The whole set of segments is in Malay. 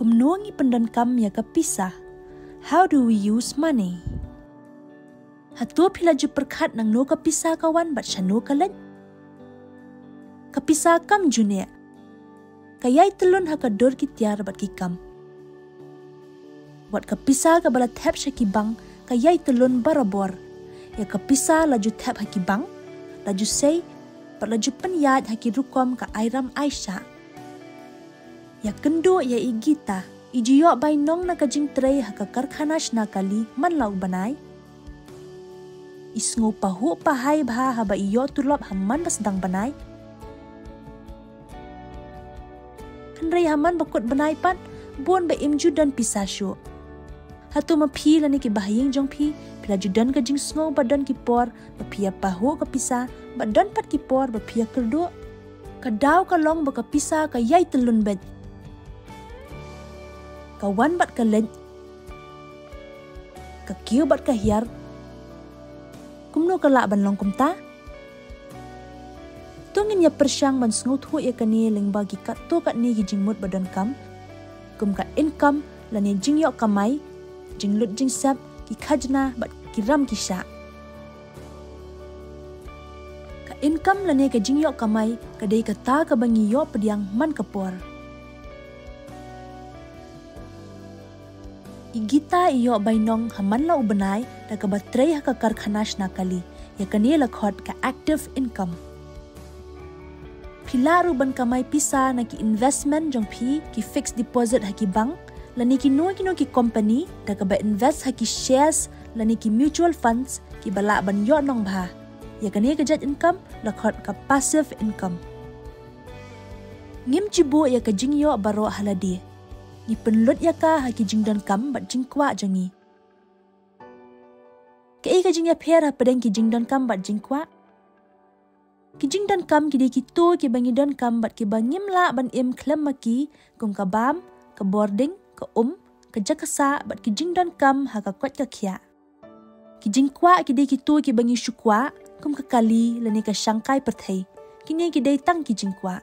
Kumnuangi pendankam ya kepisah. How do we use money? Hatua pilaju perkat nang no kepisah kawan bat syanu kalan. Kepisah kam junia. Kayai telun hakador kitiar bat kikam. Buat kepisah kabala tap syakibang kayai telun barabor. Ya kepisah laju tap hakibang, laju say, bat laju penyat haki rukom ka Airam Aisyah. Ya kendo ya igita, ijiyok bay nong na kajing tray haka karkhanas na kali man lau banay. Isngo pahu pahay bah haba iyo tulop haman basdang banay. Kanray haman bakut banay pan, buon ba imju dan pisasyo. Hatu mapi lani ki bahaying jong pi, pila judan kajing sngo badan ki por, bapia pahu kapisa, badan pat ki por, bapia kerdo. Kadaw kalong baka pisa kayay telun bed. Kawan bat kalent. Kakiyo bat kahyar. Kumno kalak ban long kumta. Tungin ya persyang ban sngut hu ya kani ling bagi kat to kat ni jingmut badan kam. Kum ka income lani jingyok kamai. Jinglut jingsap ki khajna bat kiram kisha. Ka income lani ka jingyok kamai kadai kata ka bangi yo pediang man kapor. Igita iyo bainong haman lau benai da ka batray ha ka karkhanas na kali ya kani lakhot ka active income. Pilaru ban kamay pisa na ki investment jong pi ki fixed deposit ha ki bank lani ki no ki company da ka ba invest ha ki shares lani ki mutual funds ki bala ban yo nong bha ya kani ka jet income lakhot ka passive income. Ngim cibu ya ka jingyo baro haladi. Ni penlut ya ka haki jingdan kam bat jingkwa jangi. Kei ka jingya pher ha pedeng ki jingdan kam bat jingkwa. Ki jingdan kam ki de ki to ki bangi dan kam bat ki bangim la ban im klem maki kum ka bam, ka boarding, ka ka jakasa bat ki jingdan kam ha ka kwat ka khia. Ki jingkwa ki de ki to ki bangi shukwa kum ka kali lani ka shangkai perthai. Kini ki de tang ki jingkwa.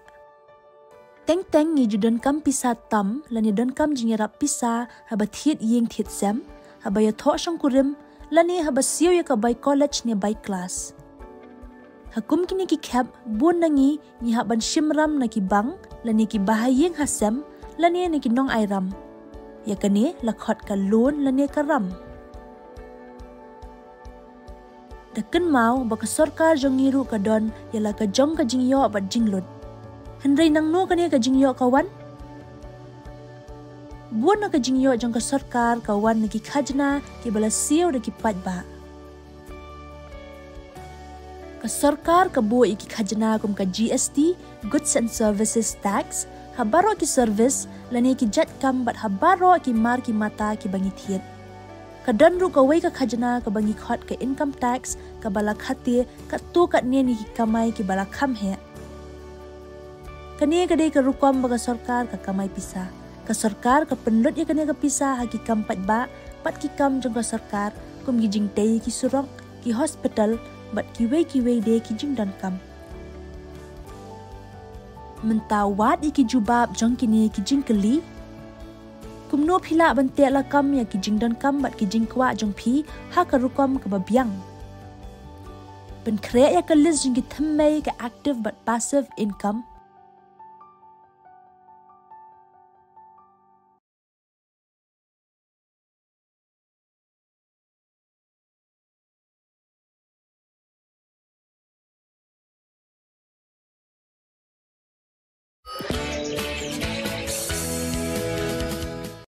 Teng-teng ngi judan kam pisa tam lani dan kam jingerap pisa haba thiet yeng thiet sem haba ya tho shang kurim lani haba siyo ya ka by college ni by class. Hakum kini ki khap bun nangi ni haban shimram na ki bang lani ki bahayeng hasem lani ni ki nong airam. Ya kani lakhot ka loan lani ka ram. Daken mau baka sarkar jong ngiru ka don yala ka jong ka jingyo bat jinglot. Hendrai nang no kani ka jingyo kawan. Buon na ka jingyo jang ka sarkar kawan na ki khajna ki bala siyo na ki patba. Ka sarkar ka buo iki khajna kum ka GST, Goods and Services Tax, habaro ki service lani ki jat kam bat habaro ki mar ki mata ki bangi thiet. Ka danru ka wei ka khajna ka bangi khot ka income tax ka bala khati ka tu kat ne ni ki kamai ki bala kham he. Kani kadai ka rukom baga sarkar ka kamay pisa. Ka sarkar ka penlut ya kani ka pisa haki kam patba, pat ki kam jong ka sarkar, kum ki jing tay ki surok, ki hospital, bat ki wei de ki jing dan kam. Mentawat iki jubab jong kini ki jing keli. Kum no pila bante la kam ya ki jing dan kam bat ki jing kwa jong pi ha ka rukom ka babyang. Ben kre ya ka list jing ki thammay ka active but passive income.